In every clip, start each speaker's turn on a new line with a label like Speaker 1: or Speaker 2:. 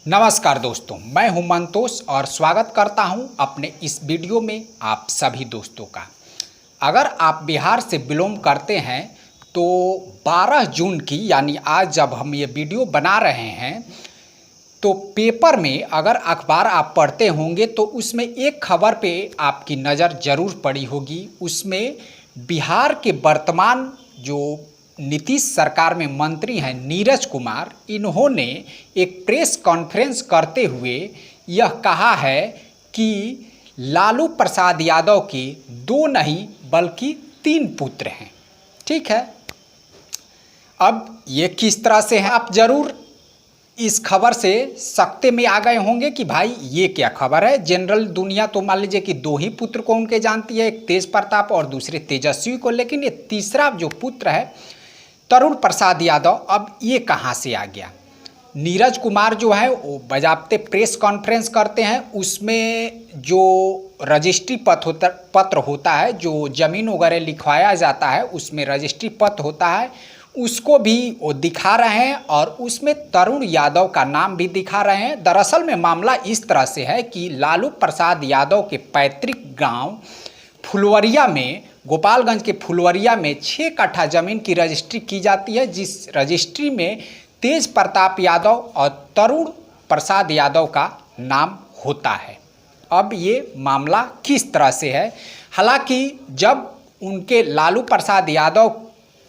Speaker 1: नमस्कार दोस्तों, मैं हूं मंतोष और स्वागत करता हूं अपने इस वीडियो में आप सभी दोस्तों का। अगर आप बिहार से बिलोंग करते हैं तो 12 जून की यानी आज जब हम ये वीडियो बना रहे हैं तो पेपर में अगर अखबार आप पढ़ते होंगे तो उसमें एक खबर पे आपकी नज़र ज़रूर पड़ी होगी। उसमें बिहार के वर्तमान जो नीतीश सरकार में मंत्री हैं नीरज कुमार, इन्होंने एक प्रेस कॉन्फ्रेंस करते हुए यह कहा है कि लालू प्रसाद यादव के 2 नहीं बल्कि 3 पुत्र हैं। ठीक है, अब ये किस तरह से है आप ज़रूर इस खबर से सकते में आ गए होंगे कि भाई ये क्या खबर है। जनरल दुनिया तो मान लीजिए कि 2 ही पुत्र को उनके जानती है, एक तेज प्रताप और दूसरे तेजस्वी को, लेकिन ये तीसरा जो पुत्र है तरुण प्रसाद यादव, अब ये कहाँ से आ गया। नीरज कुमार जो है वो बजाबते प्रेस कॉन्फ्रेंस करते हैं, उसमें जो रजिस्ट्री पत्र होता है, जो ज़मीन वगैरह लिखवाया जाता है उसमें रजिस्ट्री पत्र होता है, उसको भी वो दिखा रहे हैं और उसमें तरुण यादव का नाम भी दिखा रहे हैं। दरअसल में मामला इस तरह से है कि लालू प्रसाद यादव के पैतृक गांव फुलवरिया में, गोपालगंज के फुलवरिया में 6 कट्ठा ज़मीन की रजिस्ट्री की जाती है, जिस रजिस्ट्री में तेज प्रताप यादव और तरुण प्रसाद यादव का नाम होता है। अब ये मामला किस तरह से है, हालांकि जब उनके लालू प्रसाद यादव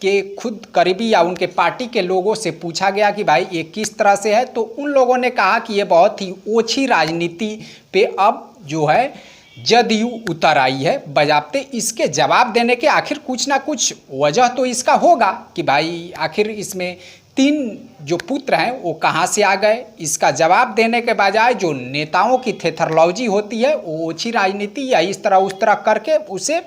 Speaker 1: के खुद करीबी या उनके पार्टी के लोगों से पूछा गया कि भाई ये किस तरह से है, तो उन लोगों ने कहा कि ये बहुत ही ओछी राजनीति पे अब जो है जदयू उतर आई है। बजाबते इसके जवाब देने के आखिर कुछ ना कुछ वजह तो इसका होगा कि भाई आखिर इसमें 3 जो पुत्र हैं वो कहाँ से आ गए। इसका जवाब देने के बजाय जो नेताओं की थेथरलॉजी होती है वो ओछी राजनीति या इस तरह उस तरह करके उसे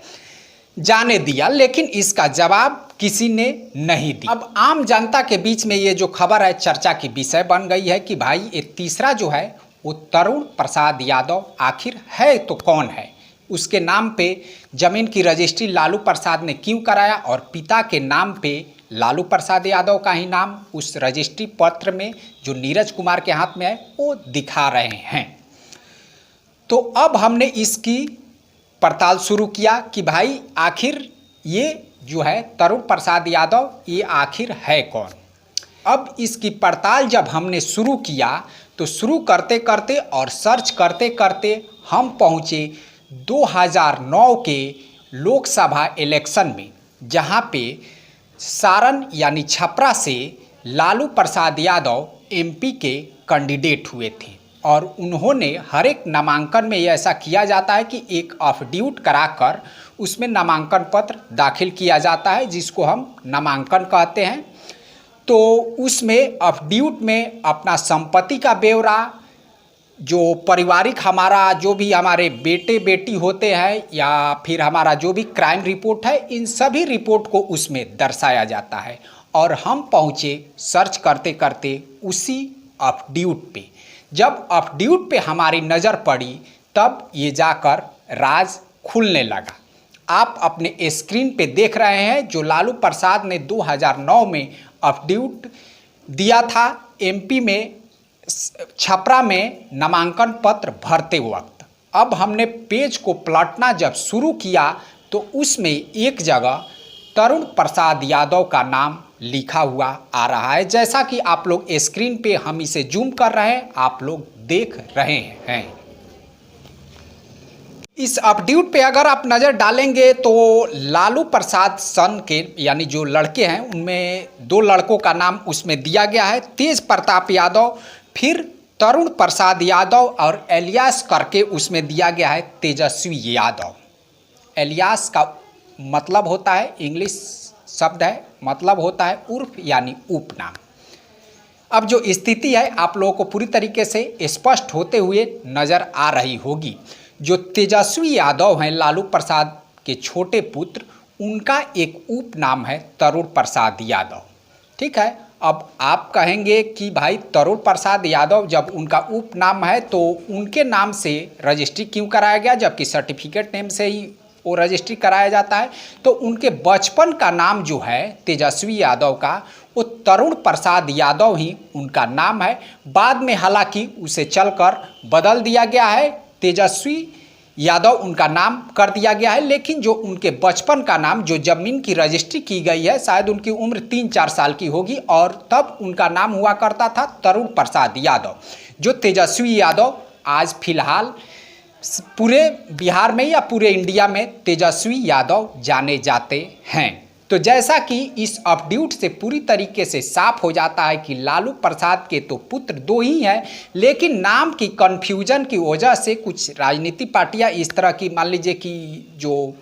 Speaker 1: जाने दिया, लेकिन इसका जवाब किसी ने नहीं दिया। अब आम जनता के बीच में ये जो खबर है चर्चा की विषय बन गई है कि भाई ये तीसरा जो है वो तरुण प्रसाद यादव आखिर है तो कौन है, उसके नाम पे ज़मीन की रजिस्ट्री लालू प्रसाद ने क्यों कराया और पिता के नाम पे लालू प्रसाद यादव का ही नाम उस रजिस्ट्री पत्र में जो नीरज कुमार के हाथ में है वो दिखा रहे हैं। तो अब हमने इसकी पड़ताल शुरू किया कि भाई आखिर ये जो है तरुण प्रसाद यादव ये आखिर है कौन। अब इसकी पड़ताल जब हमने शुरू किया तो शुरू करते करते और सर्च करते करते हम पहुँचे 2009 के लोकसभा इलेक्शन में, जहाँ पे सारण यानी छपरा से लालू प्रसाद यादव एमपी के कैंडिडेट हुए थे और उन्होंने हर एक नामांकन में ऐसा किया जाता है कि एक अफिडेविट कराकर उसमें नामांकन पत्र दाखिल किया जाता है, जिसको हम नामांकन कहते हैं। तो उसमें अफिडेविट में अपना संपत्ति का ब्यौरा, जो पारिवारिक हमारा जो भी हमारे बेटे बेटी होते हैं या फिर हमारा जो भी क्राइम रिपोर्ट है, इन सभी रिपोर्ट को उसमें दर्शाया जाता है। और हम पहुँचे सर्च करते करते उसी अफिडेविट पे। जब अफिडेविट पे हमारी नज़र पड़ी तब ये जाकर राज खुलने लगा। आप अपने स्क्रीन पे देख रहे हैं जो लालू प्रसाद ने 2009 में अफिडेविट दिया था एमपी में छपरा में नामांकन पत्र भरते वक्त। अब हमने पेज को पलटना जब शुरू किया तो उसमें एक जगह तरुण प्रसाद यादव का नाम लिखा हुआ आ रहा है, जैसा कि आप लोग स्क्रीन पे हम इसे जूम कर रहे हैं, आप लोग देख रहे हैं। इस अफिडेविट पे अगर आप नज़र डालेंगे तो लालू प्रसाद सन के यानी जो लड़के हैं उनमें 2 लड़कों का नाम उसमें दिया गया है, तेज प्रताप यादव, फिर तरुण प्रसाद यादव और एलियास करके उसमें दिया गया है तेजस्वी यादव। एलियास का मतलब होता है, इंग्लिश शब्द है, मतलब होता है उर्फ यानी उपनाम। अब जो स्थिति है आप लोगों को पूरी तरीके से स्पष्ट होते हुए नज़र आ रही होगी। जो तेजस्वी यादव हैं लालू प्रसाद के छोटे पुत्र, उनका एक उपनाम है तरुण प्रसाद यादव। ठीक है, अब आप कहेंगे कि भाई तरुण प्रसाद यादव जब उनका उपनाम है तो उनके नाम से रजिस्ट्री क्यों कराया गया, जबकि सर्टिफिकेट नेम से ही वो रजिस्ट्री कराया जाता है। तो उनके बचपन का नाम जो है तेजस्वी यादव का, वो तरुण प्रसाद यादव ही उनका नाम है। बाद में हालांकि उसे चलकर बदल दिया गया है, तेजस्वी यादव उनका नाम कर दिया गया है। लेकिन जो उनके बचपन का नाम, जो ज़मीन की रजिस्ट्री की गई है, शायद उनकी उम्र 3-4 साल की होगी और तब उनका नाम हुआ करता था तरुण प्रसाद यादव। जो तेजस्वी यादव आज फिलहाल पूरे बिहार में या पूरे इंडिया में तेजस्वी यादव जाने जाते हैं। तो जैसा कि इस अपडेट से पूरी तरीके से साफ हो जाता है कि लालू प्रसाद के तो पुत्र 2 ही हैं, लेकिन नाम की कन्फ्यूजन की वजह से कुछ राजनीतिक पार्टियां इस तरह की, मान लीजिए कि जो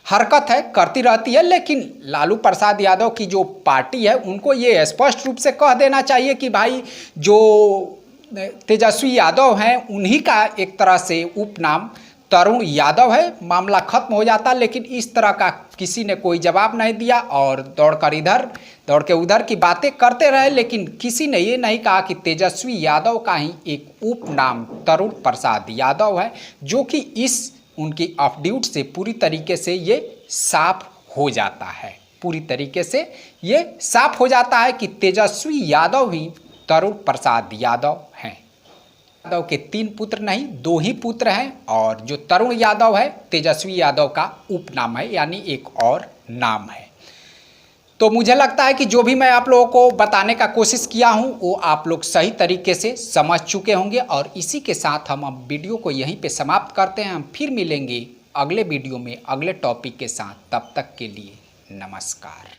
Speaker 1: हरकत है करती रहती है। लेकिन लालू प्रसाद यादव की जो पार्टी है उनको ये स्पष्ट रूप से कह देना चाहिए कि भाई जो तेजस्वी यादव हैं उन्हीं का एक तरह से उपनाम तरुण यादव है, मामला खत्म हो जाता। लेकिन इस तरह का किसी ने कोई जवाब नहीं दिया और दौड़कर इधर दौड़ के उधर की बातें करते रहे। लेकिन किसी ने ये नहीं कहा कि तेजस्वी यादव का ही एक उपनाम तरुण प्रसाद यादव है, जो कि इस उनकी अपडेट से पूरी तरीके से ये साफ हो जाता है। पूरी तरीके से ये साफ हो जाता है कि तेजस्वी यादव ही तरुण प्रसाद यादव हैं। यादव के 3 पुत्र नहीं 2 ही पुत्र हैं और जो तरुण यादव है तेजस्वी यादव का उपनाम है, यानी एक और नाम है। तो मुझे लगता है कि जो भी मैं आप लोगों को बताने का कोशिश किया हूं वो आप लोग सही तरीके से समझ चुके होंगे। और इसी के साथ हम अब वीडियो को यहीं पे समाप्त करते हैं। हम फिर मिलेंगे अगले वीडियो में अगले टॉपिक के साथ। तब तक के लिए नमस्कार।